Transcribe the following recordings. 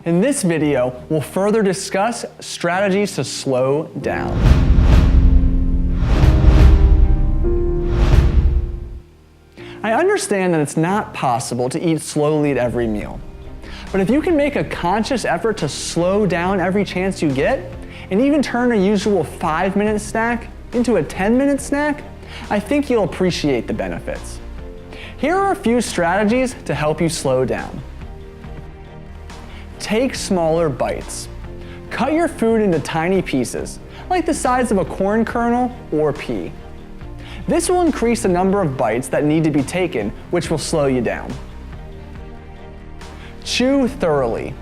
In this video, we'll further discuss strategies to slow down. I understand that it's not possible to eat slowly at every meal. But if you can make a conscious effort to slow down every chance you get, and even turn a usual 5-minute snack into a 10-minute snack, I think you'll appreciate the benefits. Here are a few strategies to help you slow down. Take smaller bites. Cut your food into tiny pieces, like the size of a corn kernel or pea. This will increase the number of bites that need to be taken, which will slow you down. Chew thoroughly.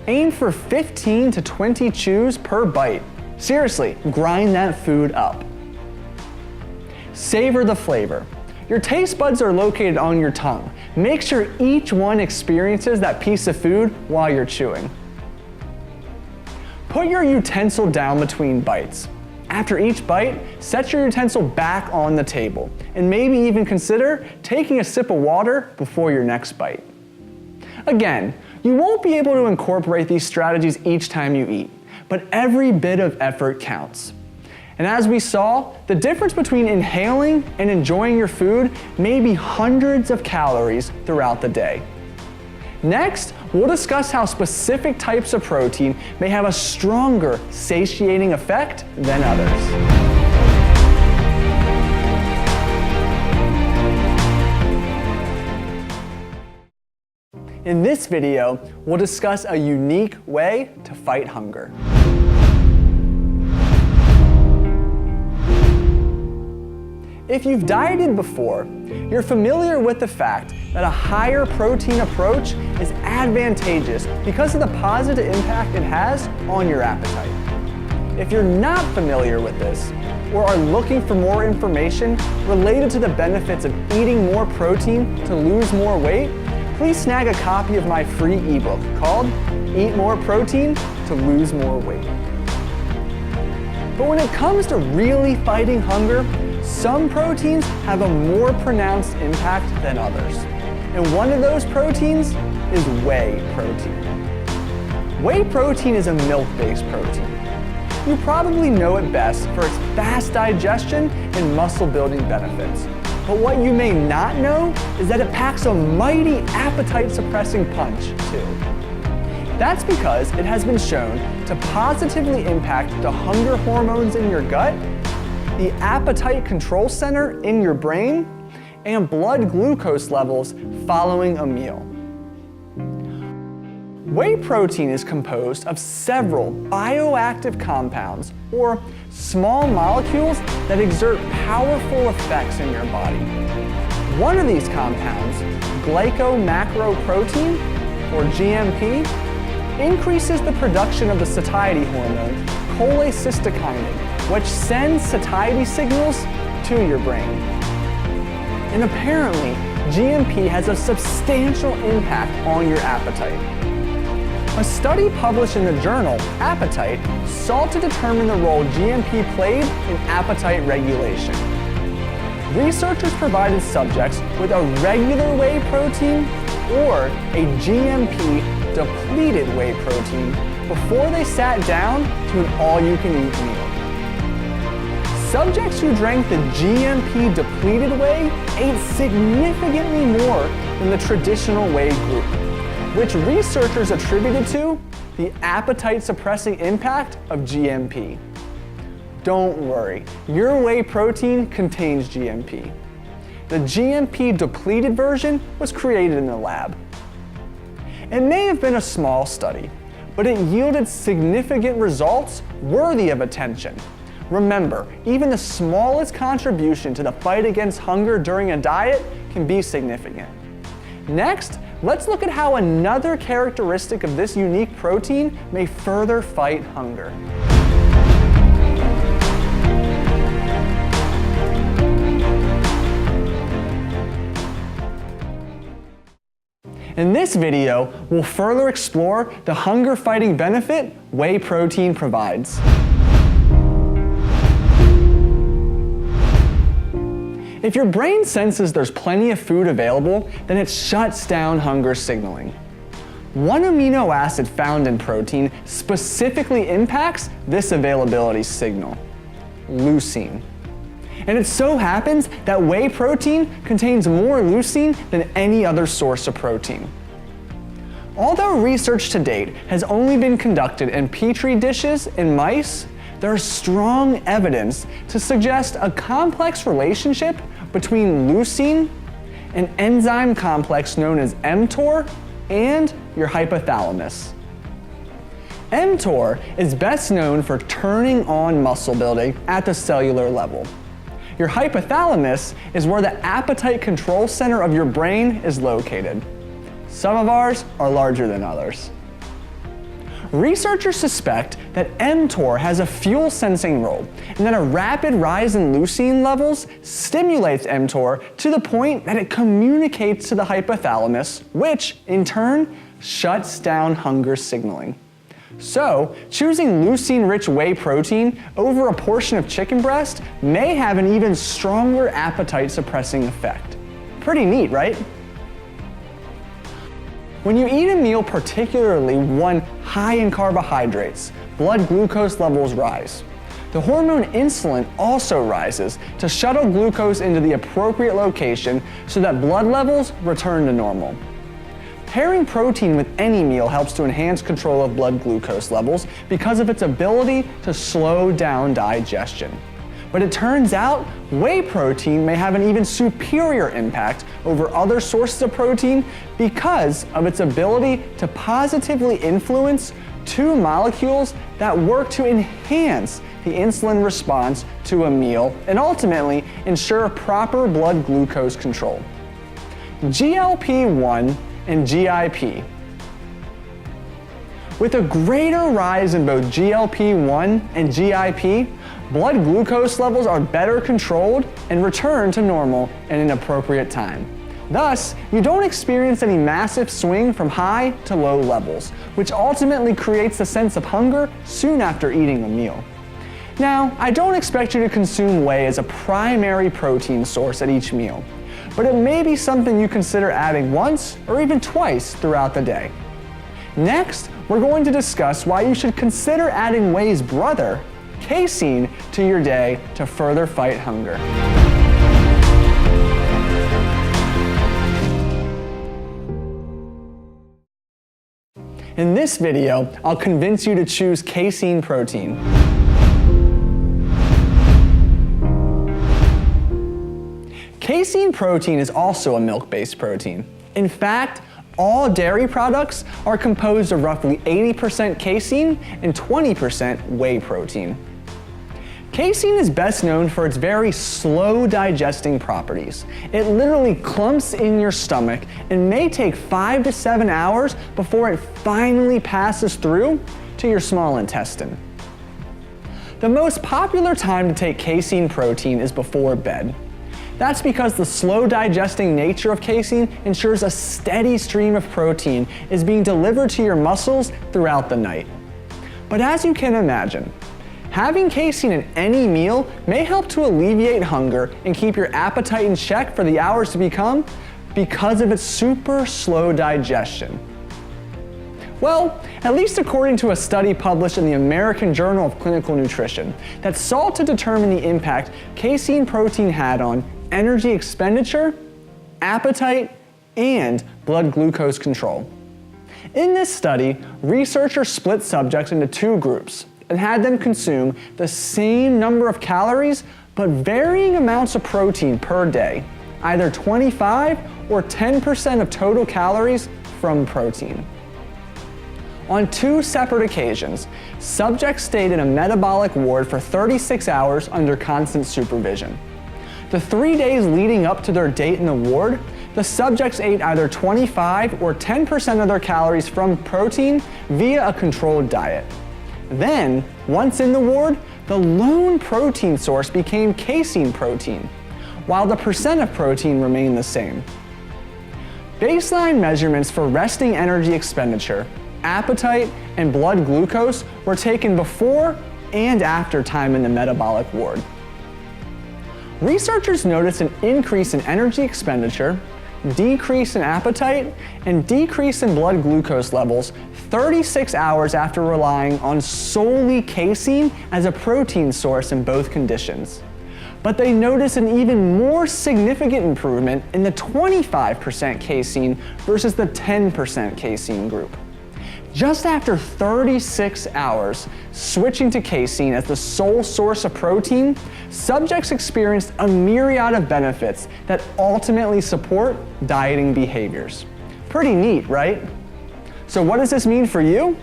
Aim for 15 to 20 chews per bite. Seriously, grind that food up. Savor the flavor. Your taste buds are located on your tongue. Make sure each one experiences that piece of food while you're chewing. Put your utensil down between bites. After each bite, set your utensil back on the table, and maybe even consider taking a sip of water before your next bite. Again, you won't be able to incorporate these strategies each time you eat, but every bit of effort counts. And as we saw, the difference between inhaling and enjoying your food may be hundreds of calories throughout the day. Next, we'll discuss how specific types of protein may have a stronger satiating effect than others. In this video, we'll discuss a unique way to fight hunger. If you've dieted before, you're familiar with the fact that a higher protein approach is advantageous because of the positive impact it has on your appetite. If you're not familiar with this, or are looking for more information related to the benefits of eating more protein to lose more weight, please snag a copy of my free ebook called Eat More Protein to Lose More Weight. But when it comes to really fighting hunger, some proteins have a more pronounced impact than others. And one of those proteins is whey protein. Whey protein is a milk-based protein. You probably know it best for its fast digestion and muscle-building benefits. But what you may not know is that it packs a mighty appetite-suppressing punch, too. That's because it has been shown to positively impact the hunger hormones in your gut, the appetite control center in your brain, and blood glucose levels following a meal. Whey protein is composed of several bioactive compounds, or small molecules that exert powerful effects in your body. One of these compounds, glycomacroprotein, or GMP, increases the production of the satiety hormone cholecystokinin, which sends satiety signals to your brain. And apparently, GMP has a substantial impact on your appetite. A study published in the journal Appetite sought to determine the role GMP played in appetite regulation. Researchers provided subjects with a regular whey protein or a GMP depleted whey protein before they sat down to an all-you-can-eat meal. Subjects who drank the GMP depleted whey ate significantly more than the traditional whey group, which researchers attributed to the appetite-suppressing impact of GMP. Don't worry, your whey protein contains GMP. The GMP depleted version was created in the lab. It may have been a small study, but it yielded significant results worthy of attention. Remember, even the smallest contribution to the fight against hunger during a diet can be significant. Next, let's look at how another characteristic of this unique protein may further fight hunger. In this video, we'll further explore the hunger-fighting benefit whey protein provides. If your brain senses there's plenty of food available, then it shuts down hunger signaling. One amino acid found in protein specifically impacts this availability signal: leucine. And it so happens that whey protein contains more leucine than any other source of protein. Although research to date has only been conducted in petri dishes in mice, there is strong evidence to suggest a complex relationship between leucine, an enzyme complex known as mTOR, and your hypothalamus. mTOR is best known for turning on muscle building at the cellular level. Your hypothalamus is where the appetite control center of your brain is located. Some of ours are larger than others. Researchers suspect that mTOR has a fuel sensing role, and that a rapid rise in leucine levels stimulates mTOR to the point that it communicates to the hypothalamus, which in turn shuts down hunger signaling. So, choosing leucine-rich whey protein over a portion of chicken breast may have an even stronger appetite-suppressing effect. Pretty neat, right? When you eat a meal, particularly one high in carbohydrates, blood glucose levels rise. The hormone insulin also rises to shuttle glucose into the appropriate location so that blood levels return to normal. Pairing protein with any meal helps to enhance control of blood glucose levels because of its ability to slow down digestion. But it turns out whey protein may have an even superior impact over other sources of protein because of its ability to positively influence two molecules that work to enhance the insulin response to a meal and ultimately ensure proper blood glucose control. GLP-1 and GIP. With a greater rise in both GLP-1 and GIP, blood glucose levels are better controlled and return to normal in an appropriate time. Thus, you don't experience any massive swing from high to low levels, which ultimately creates a sense of hunger soon after eating a meal. Now, I don't expect you to consume whey as a primary protein source at each meal, but it may be something you consider adding once or even twice throughout the day. Next, we're going to discuss why you should consider adding whey's brother, casein, to your day to further fight hunger. In this video, I'll convince you to choose casein protein. Casein protein is also a milk-based protein. In fact, all dairy products are composed of roughly 80% casein and 20% whey protein. Casein is best known for its very slow digesting properties. It literally clumps in your stomach and may take 5 to 7 hours before it finally passes through to your small intestine. The most popular time to take casein protein is before bed. That's because the slow digesting nature of casein ensures a steady stream of protein is being delivered to your muscles throughout the night. But as you can imagine, having casein in any meal may help to alleviate hunger and keep your appetite in check for the hours to come because of its super slow digestion. Well, at least according to a study published in the American Journal of Clinical Nutrition that sought to determine the impact casein protein had on energy expenditure, appetite, and blood glucose control. In this study, researchers split subjects into two groups and had them consume the same number of calories but varying amounts of protein per day, either 25 or 10% of total calories from protein. On two separate occasions, subjects stayed in a metabolic ward for 36 hours under constant supervision. The 3 days leading up to their date in the ward, the subjects ate either 25 or 10% of their calories from protein via a controlled diet. Then, once in the ward, the lone protein source became casein protein, while the percent of protein remained the same. Baseline measurements for resting energy expenditure, appetite, and blood glucose were taken before and after time in the metabolic ward. Researchers noticed an increase in energy expenditure, decrease in appetite, and decrease in blood glucose levels 36 hours after relying on solely casein as a protein source in both conditions. But they noticed an even more significant improvement in the 25% casein versus the 10% casein group. Just after 36 hours, switching to casein as the sole source of protein, subjects experienced a myriad of benefits that ultimately support dieting behaviors. Pretty neat, right? So what does this mean for you?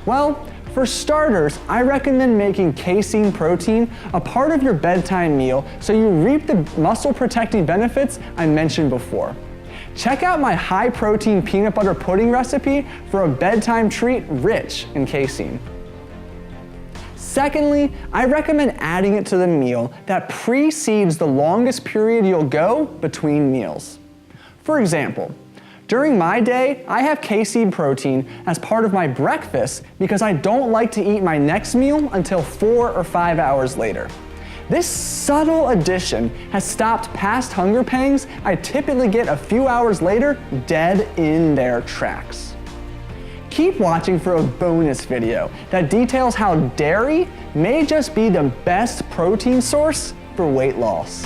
Well, for starters, I recommend making casein protein a part of your bedtime meal so you reap the muscle protecting benefits I mentioned before. Check out my high protein peanut butter pudding recipe for a bedtime treat rich in casein. Secondly, I recommend adding it to the meal that precedes the longest period you'll go between meals. For example, during my day, I have casein protein as part of my breakfast because I don't like to eat my next meal until 4 or 5 hours later. This subtle addition has stopped past hunger pangs I typically get a few hours later dead in their tracks. Keep watching for a bonus video that details how dairy may just be the best protein source for weight loss.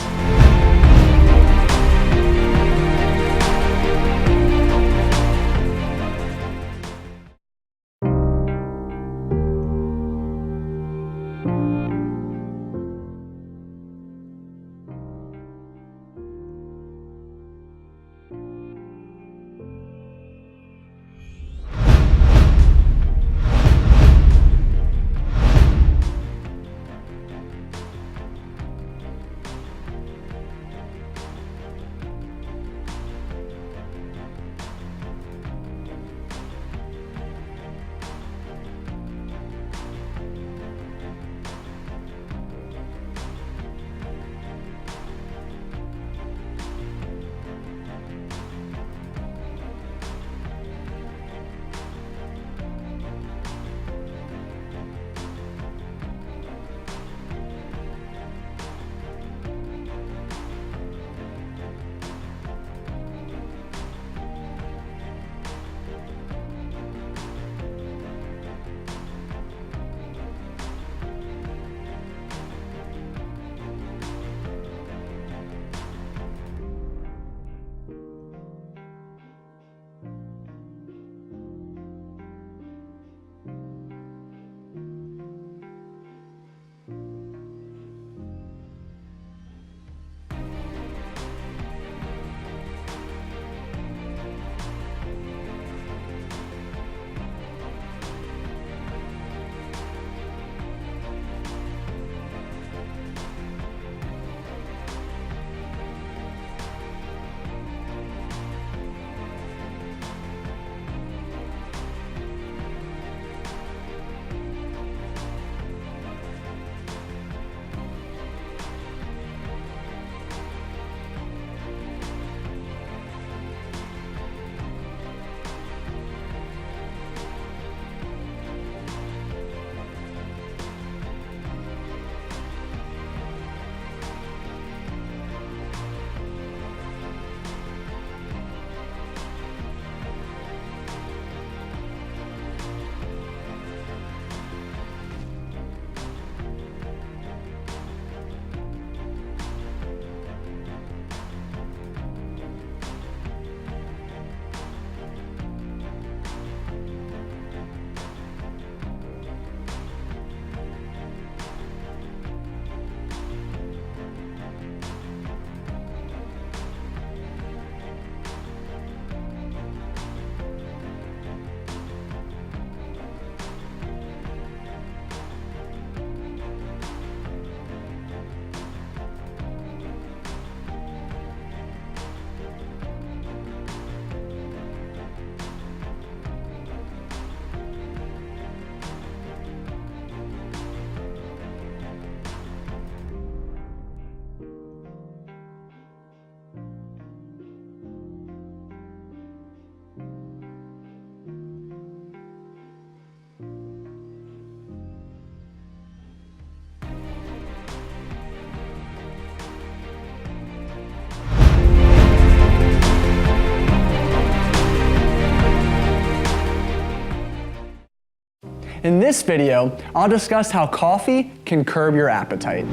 In this video, I'll discuss how coffee can curb your appetite.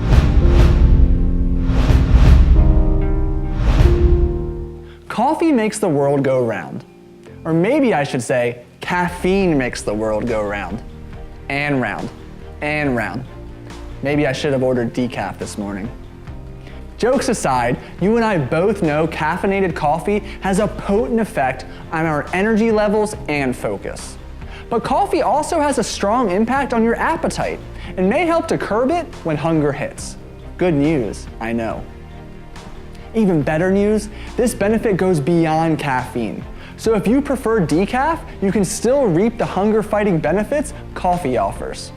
Coffee makes the world go round. Or maybe I should say, caffeine makes the world go round. And round. And round. Maybe I should have ordered decaf this morning. Jokes aside, you and I both know caffeinated coffee has a potent effect on our energy levels and focus. But coffee also has a strong impact on your appetite and may help to curb it when hunger hits. Good news, I know. Even better news, this benefit goes beyond caffeine. So if you prefer decaf, you can still reap the hunger-fighting benefits coffee offers.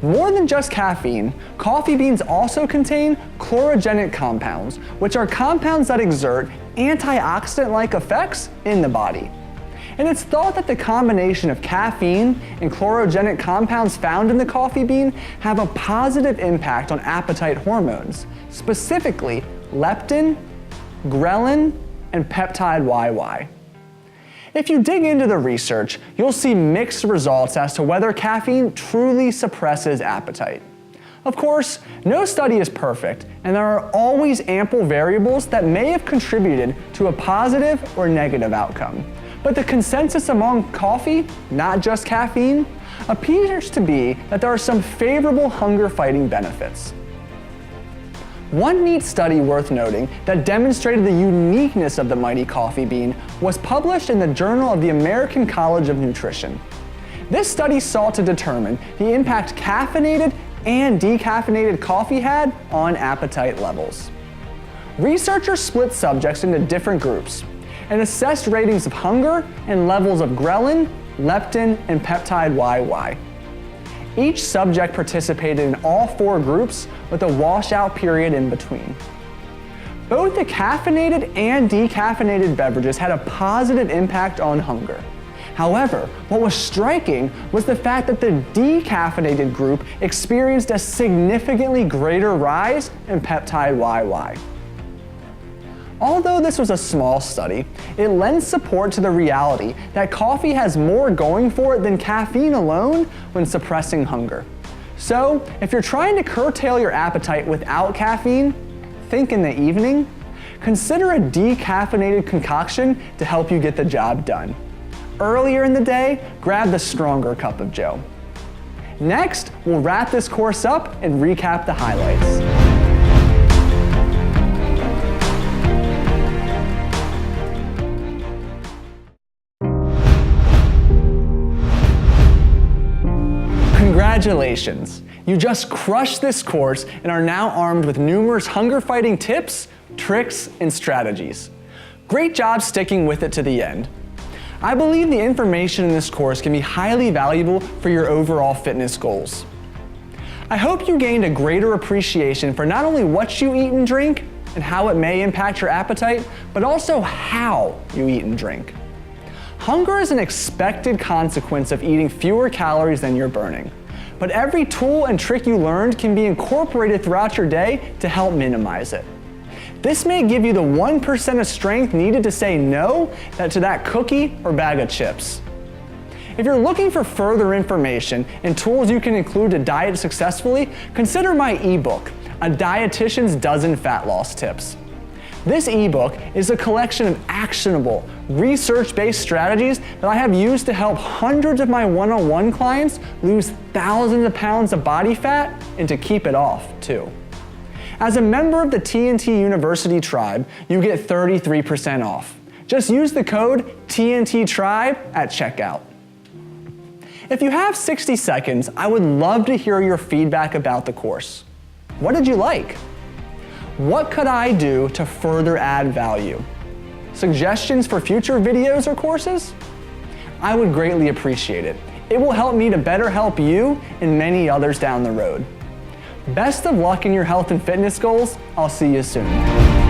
More than just caffeine, coffee beans also contain chlorogenic compounds, which are compounds that exert antioxidant-like effects in the body. And it's thought that the combination of caffeine and chlorogenic compounds found in the coffee bean have a positive impact on appetite hormones, specifically leptin, ghrelin, and peptide YY. If you dig into the research, you'll see mixed results as to whether caffeine truly suppresses appetite. Of course, no study is perfect, and there are always ample variables that may have contributed to a positive or negative outcome. But the consensus among coffee, not just caffeine, appears to be that there are some favorable hunger-fighting benefits. One neat study worth noting that demonstrated the uniqueness of the mighty coffee bean was published in the Journal of the American College of Nutrition. This study sought to determine the impact caffeinated and decaffeinated coffee had on appetite levels. Researchers split subjects into different groups and assessed ratings of hunger and levels of ghrelin, leptin, and peptide YY. Each subject participated in all 4 groups with a washout period in between. Both the caffeinated and decaffeinated beverages had a positive impact on hunger. However, what was striking was the fact that the decaffeinated group experienced a significantly greater rise in peptide YY. Although this was a small study, it lends support to the reality that coffee has more going for it than caffeine alone when suppressing hunger. So, if you're trying to curtail your appetite without caffeine, think in the evening, consider a decaffeinated concoction to help you get the job done. Earlier in the day, grab the stronger cup of joe. Next, we'll wrap this course up and recap the highlights. Congratulations! You just crushed this course and are now armed with numerous hunger-fighting tips, tricks, and strategies. Great job sticking with it to the end. I believe the information in this course can be highly valuable for your overall fitness goals. I hope you gained a greater appreciation for not only what you eat and drink and how it may impact your appetite, but also how you eat and drink. Hunger is an expected consequence of eating fewer calories than you're burning. But every tool and trick you learned can be incorporated throughout your day to help minimize it. This may give you the 1% of strength needed to say no to that cookie or bag of chips. If you're looking for further information and tools you can include to diet successfully, consider my ebook, A Dietitian's Dozen Fat Loss Tips. This ebook is a collection of actionable, research-based strategies that I have used to help hundreds of my one-on-one clients lose thousands of pounds of body fat and to keep it off, too. As a member of the TNT University Tribe, you get 33% off. Just use the code TNTTribe at checkout. If you have 60 seconds, I would love to hear your feedback about the course. What did you like? What could I do to further add value? Suggestions for future videos or courses? I would greatly appreciate it. It will help me to better help you and many others down the road. Best of luck in your health and fitness goals. I'll see you soon.